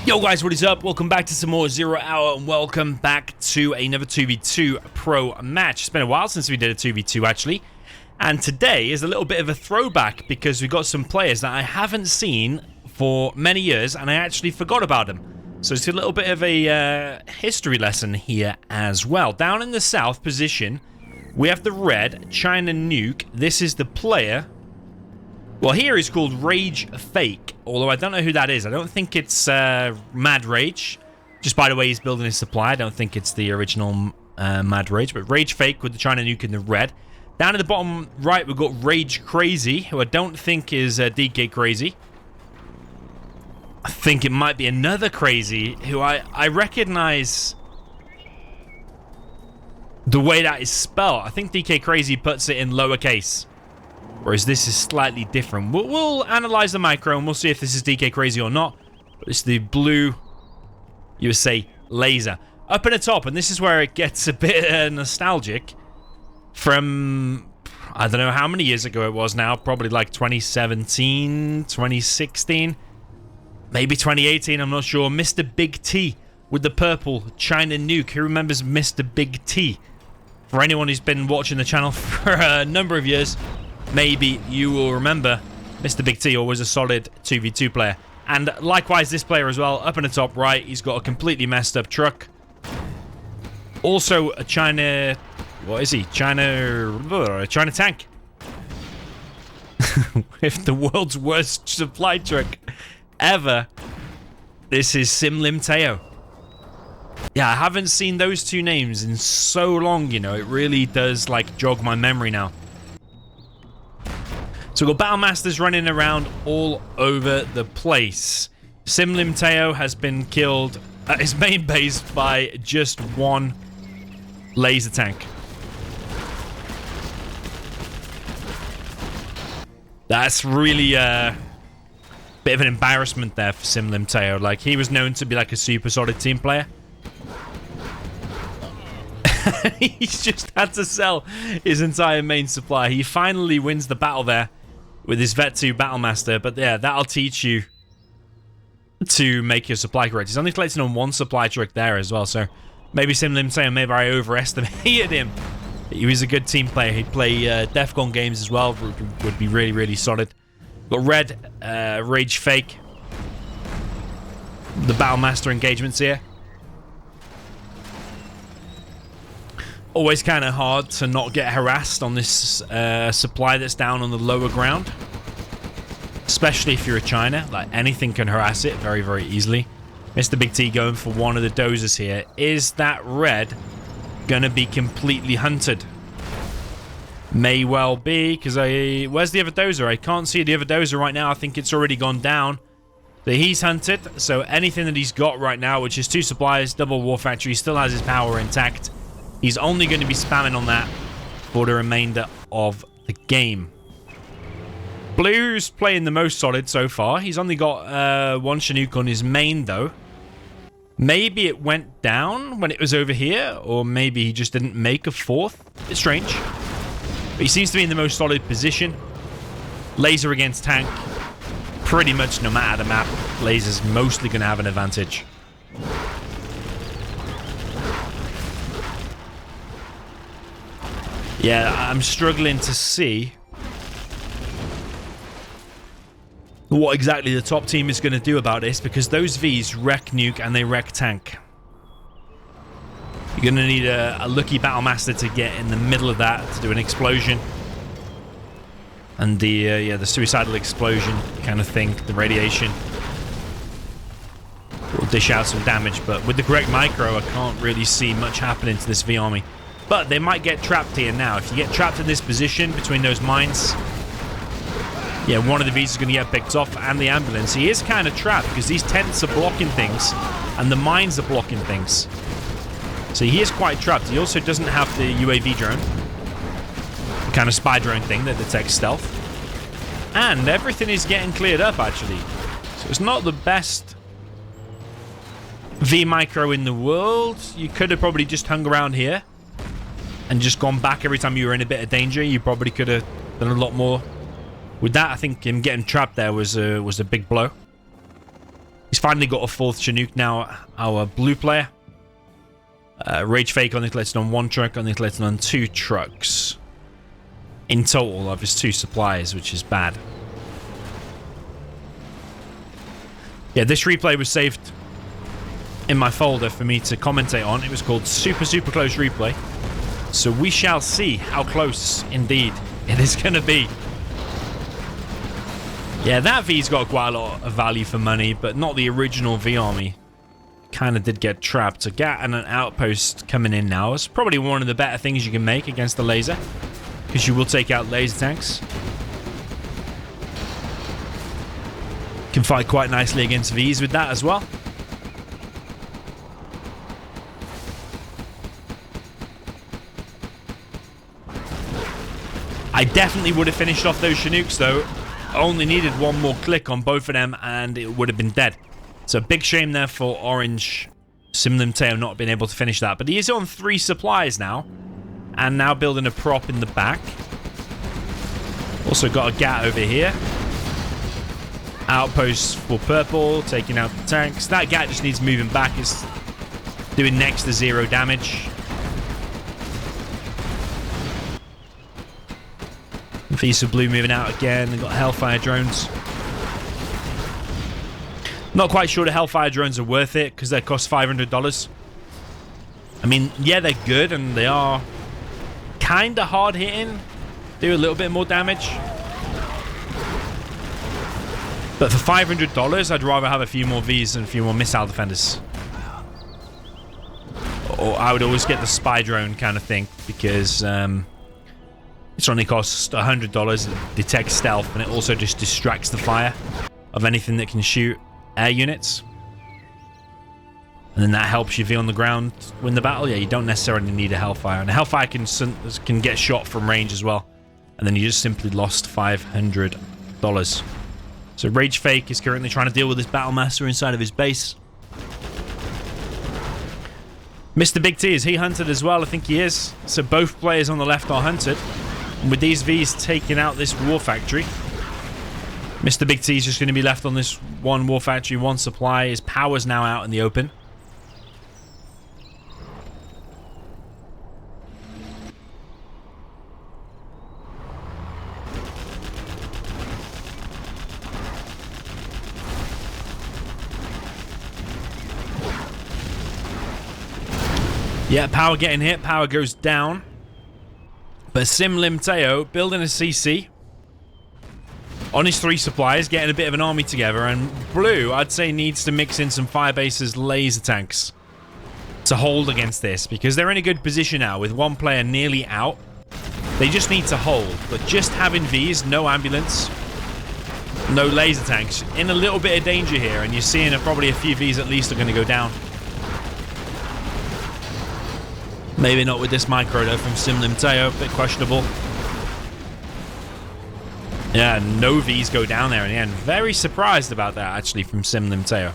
Yo guys, what is up? Welcome back to some more Zero Hour and welcome back to another 2v2 pro match. It's been a while since we did a 2v2 actually. And today is a little bit of a throwback because we've got some players that I haven't seen for many years and I actually forgot about them. So it's a little bit of a history lesson here as well. Down in the south position, we have the red, China Nuke. This is the player. Well, here he's called Rage Fake, although I don't know who that is. I don't think it's Mad Rage. Just by the way he's building his supply, I don't think it's the original Mad Rage, but Rage Fake with the China Nuke in the red. Down at the bottom right, we've got Rage Crazy, who I don't think is DK Crazy. I think it might be another Crazy, who I recognize the way that is spelled. I think DK Crazy puts it in lowercase. Whereas this is slightly different. We'll analyze the micro and we'll see if this is DK Crazy or not. But it's the blue, you would say, laser. Up in the top, and this is where it gets a bit nostalgic. From, I don't know how many years ago it was now. Probably like 2017, 2016. Maybe 2018, I'm not sure. MrBigT with the purple China Nuke. Who remembers MrBigT? For anyone who's been watching the channel for a number of years, maybe you will remember MrBigT, always a solid 2v2 player. And likewise, this player as well, up in the top right, he's got a completely messed up truck. Also a China... what is he? China tank. With the world's worst supply truck ever. This is MrBigT. Yeah, I haven't seen those two names in so long, you know. It really does, like, jog my memory now. So we've got Battle Masters running around all over the place. MrBigT has been killed at his main base by just one laser tank. That's really a bit of an embarrassment there for MrBigT. Like, he was known to be like a super solid team player. He's just had to sell his entire main supply. He finally wins the battle there with his Vet 2 Battlemaster, but yeah, that'll teach you to make your supply correct. He's only collecting on one supply truck there as well, so maybe MrBigT, maybe I overestimated him. He was a good team player. He'd play DEFCON games as well, would be really, really solid. Got red, Rage Fake, the Battlemaster engagements here. Always kind of hard to not get harassed on this supply that's down on the lower ground. Especially if you're a China. Like, anything can harass it very, very easily. MrBigT going for one of the dozers here. Is that red going to be completely hunted? May well be, because where's the other dozer? I can't see the other dozer right now. I think it's already gone down. So he's hunted. So anything that he's got right now, which is 2 supplies, double war factory, still has his power intact. He's only going to be spamming on that for the remainder of the game. Blue's playing the most solid so far. He's only got one Chinook on his main, though. Maybe it went down when it was over here, or maybe he just didn't make a 4th. It's strange. But he seems to be in the most solid position. Laser against tank. Pretty much no matter the map, Laser's mostly going to have an advantage. Yeah, I'm struggling to see what exactly the top team is going to do about this, because those Vs wreck Nuke and they wreck tank. You're going to need a lucky Battlemaster to get in the middle of that to do an explosion. And the suicidal explosion kind of thing, the radiation, will dish out some damage. But with the correct micro, I can't really see much happening to this V army. But they might get trapped here now. If you get trapped in this position between those mines, yeah, one of the Vs is going to get picked off, and the ambulance. He is kind of trapped because these tents are blocking things, and the mines are blocking things. So he is quite trapped. He also doesn't have the UAV drone, the kind of spy drone thing that detects stealth. And everything is getting cleared up, actually. So it's not the best V micro in the world. You could have probably just hung around here and just gone back every time you were in a bit of danger. You probably could have done a lot more with that. I think him getting trapped there was a big blow. He's finally got a 4th Chinook now, our blue player. Rage Fake only collected on 1 truck, only collected on 2 trucks. In total of his 2 supplies, which is bad. Yeah, this replay was saved in my folder for me to commentate on. It was called Super Close Replay. So we shall see how close, indeed, it is going to be. Yeah, that V's got quite a lot of value for money, but not the original V Army. Kind of did get trapped. A GAT and an outpost coming in now. It's probably one of the better things you can make against the laser, because you will take out laser tanks. Can fight quite nicely against V's with that as well. I definitely would have finished off those Chinooks though. Only needed one more click on both of them and it would have been dead. So big shame there for Orange CnC not being able to finish that. But he is on 3 supplies now. And now building a prop in the back. Also got a GAT over here. Outpost for purple, taking out the tanks. That GAT just needs moving back. It's doing next to 0 damage. Visa Blue moving out again. They've got Hellfire drones. Not quite sure the Hellfire drones are worth it because they cost $500. I mean, yeah, they're good and they are kind of hard hitting. Do a little bit more damage. But for $500, I'd rather have a few more Vs and a few more missile defenders. Or I would always get the spy drone kind of thing because it only costs $100. It detects stealth and it also just distracts the fire of anything that can shoot air units. And then that helps you V on the ground win the battle. Yeah, you don't necessarily need a Hellfire. And a Hellfire can get shot from range as well. And then you just simply lost $500. So Rage Fake is currently trying to deal with this Battlemaster inside of his base. MrBigT, is he hunted as well? I think he is. So both players on the left are hunted. And with these Vs taking out this war factory, MrBigT is just going to be left on this one war factory, one supply. His power's now out in the open. Yeah, power getting hit. Power goes down. But CnC building a CC on his 3 supplies, getting a bit of an army together. And Blue, I'd say, needs to mix in some Firebase's laser tanks to hold against this, because they're in a good position now with one player nearly out. They just need to hold. But just having Vs, no ambulance, no laser tanks, in a little bit of danger here. And you're seeing probably a few Vs at least are going to go down. Maybe not with this micro though from CnC, a bit questionable. Yeah, no Vs go down there in the end. Very surprised about that actually from CnC.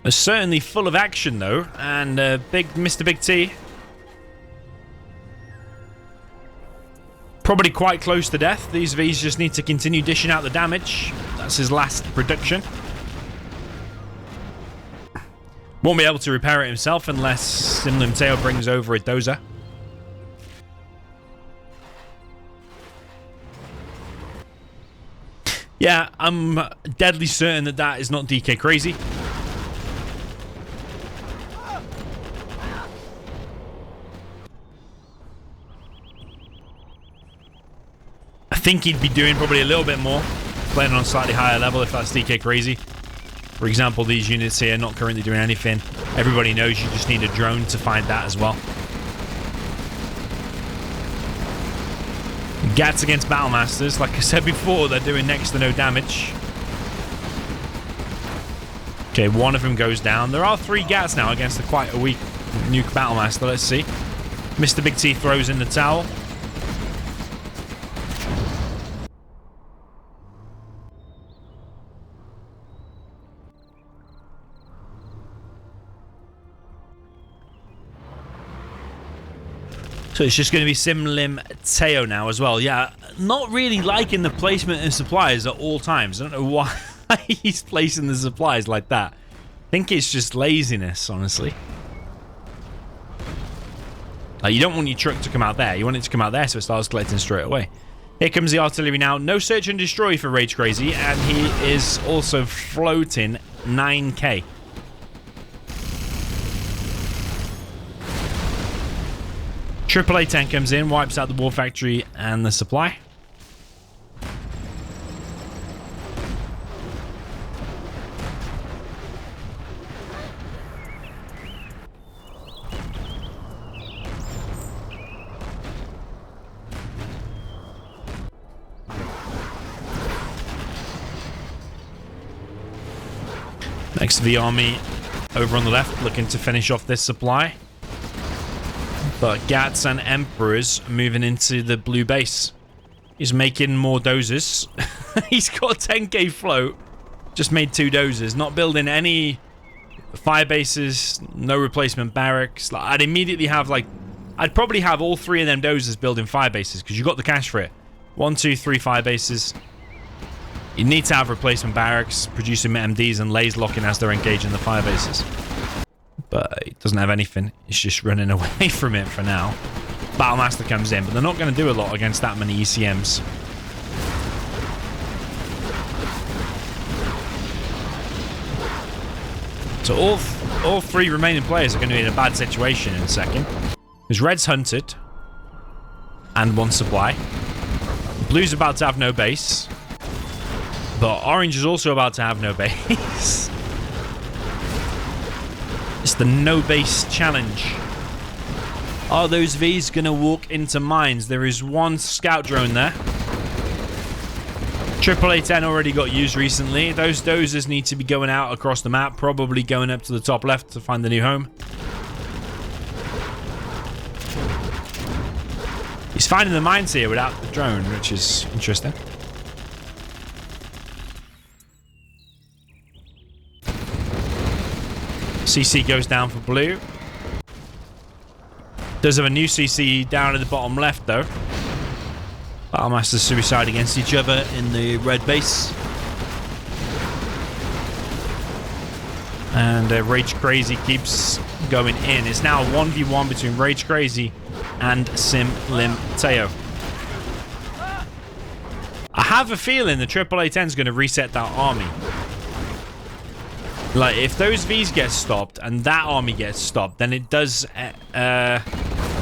They're certainly full of action though, and big MrBigT probably quite close to death. These Vs just need to continue dishing out the damage. That's his last production. Won't be able to repair it himself unless CnC brings over a dozer. Yeah, I'm deadly certain that that is not DK Crazy. I think he'd be doing probably a little bit more, playing on a slightly higher level if that's DK Crazy. For example, these units here not currently doing anything. Everybody knows you just need a drone to find that as well. GATs against Battlemasters, like I said before, they're doing next to no damage. Okay, one of them goes down. There are 3 GATs now against quite a weak Nuke Battlemaster. Let's see. MrBigT throws in the towel. So it's just going to be MrBigT now as well. Yeah, not really liking the placement of supplies at all times. I don't know why he's placing the supplies like that. I think it's just laziness, honestly. Like, you don't want your truck to come out there. You want it to come out there so it starts collecting straight away. Here comes the artillery now. No search and destroy for Rage Crazy. And he is also floating 9k. AAA 10 comes in, wipes out the war factory and the supply. Next to the army over on the left, looking to finish off this supply. But Gats and Emperors moving into the blue base. He's making more dozers. He's got a 10k float. Just made 2 dozers. Not building any fire bases. No replacement barracks. Like, I'd immediately have like... I'd probably have all 3 of them dozers building fire bases because you got the cash for it. 1, 2, 3 fire bases. You need to have replacement barracks, producing MDs and lays locking as they're engaging the fire bases. But it doesn't have anything. It's just running away from it for now. Battlemaster comes in, but they're not going to do a lot against that many ECMs. So all 3 remaining players are going to be in a bad situation in a second. Because Red's hunted. And 1 supply. Blue's about to have no base. But Orange is also about to have no base. It's the no base challenge. Are those Vs going to walk into mines? There is 1 scout drone there. AAA 10 already got used recently. Those dozers need to be going out across the map. Probably going up to the top left to find the new home. He's finding the mines here without the drone, which is interesting. CC goes down for blue. Does have a new CC down at the bottom left, though. Battlemaster suicide against each other in the red base. And Rage Crazy keeps going in. It's now a 1v1 between Rage Crazy and MrBigT. I have a feeling the AAA 10 is going to reset that army. Like, if those Vs get stopped and that army gets stopped, then it does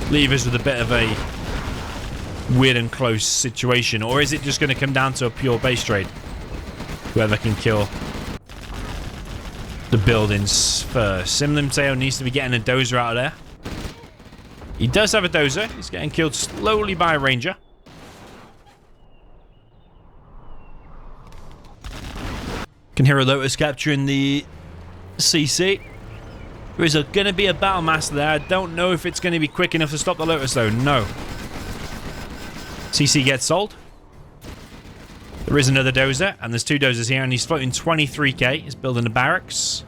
leave us with a bit of a weird and close situation. Or is it just going to come down to a pure base trade? Whoever can kill the buildings first. MrBigT needs to be getting a dozer out of there. He does have a dozer. He's getting killed slowly by a ranger. Can hear a Lotus capturing the CC. There is going to be a Battlemaster there. I don't know if it's going to be quick enough to stop the Lotus, though. No. CC gets sold. There is another dozer, and there's 2 dozers here, and he's floating 23k. He's building a barracks.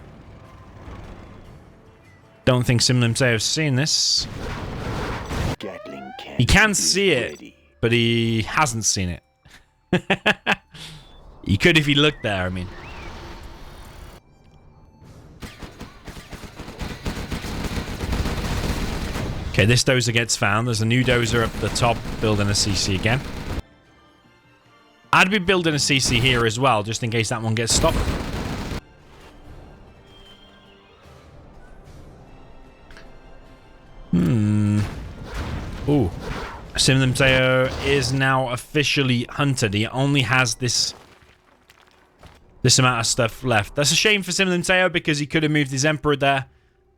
Don't think MrBigT has seen this. He can see it, but he hasn't seen it. He could if he looked there, I mean. Okay, this dozer gets found. There's a new dozer up the top building a CC again. I'd be building a CC here as well, just in case that one gets stopped. Ooh. MrBigT is now officially hunted. He only has this amount of stuff left. That's a shame for MrBigT because he could have moved his Emperor there.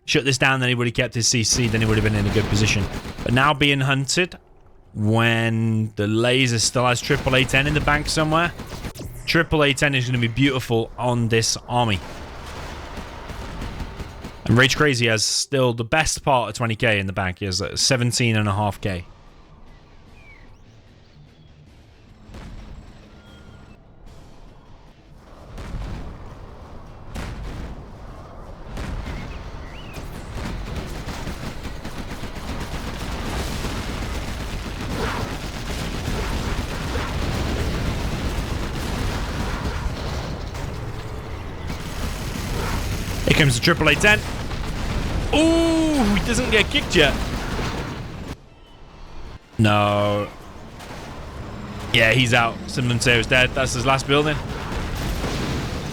Shut this down, then he would have kept his CC, then he would have been in a good position. But now being hunted, when the laser still has AAA 10 in the bank somewhere, AAA 10 is going to be beautiful on this army. And Rage Crazy has still the best part of 20k in the bank. He has 17.5k. Here comes the triple A10. Ooh, he doesn't get kicked yet. No. Yeah, he's out. CnC's dead. That's his last building.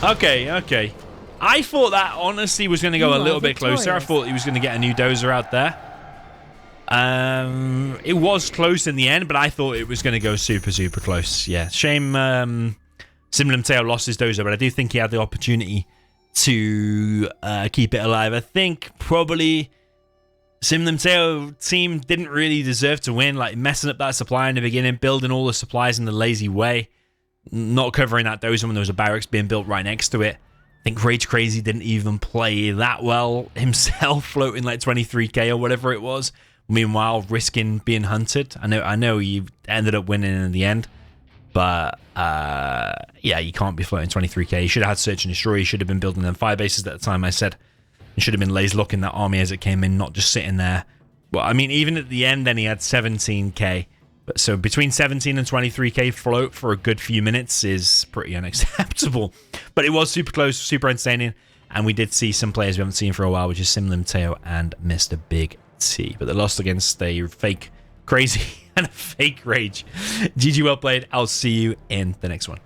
Okay. I thought that honestly was going to go a little bit closer. I thought he was going to get a new dozer out there. It was close in the end, but I thought it was going to go super, super close. Yeah, shame CnC's lost his dozer, but I do think he had the opportunity to keep it alive. I think probably CnC's team didn't really deserve to win, like messing up that supply in the beginning, building all the supplies in the lazy way, not covering that dozer when there was a barracks being built right next to it. I think Rage Crazy didn't even play that well himself, floating like 23k or whatever it was. Meanwhile, risking being hunted. I know he ended up winning in the end, but yeah, you can't be floating 23k. You should have had Search and Destroy. You should have been building them fire bases at the time. I said you should have been laser locking that army as it came in, not just sitting there. Well, I mean, even at the end, then he had 17k. But so between 17 and 23k float for a good few minutes is pretty unacceptable. But it was super close, super entertaining, and we did see some players we haven't seen for a while, which is CnC's and MrBigT. But they lost against a fake Crazy and a fake Rage. GG, well played. I'll see you in the next one.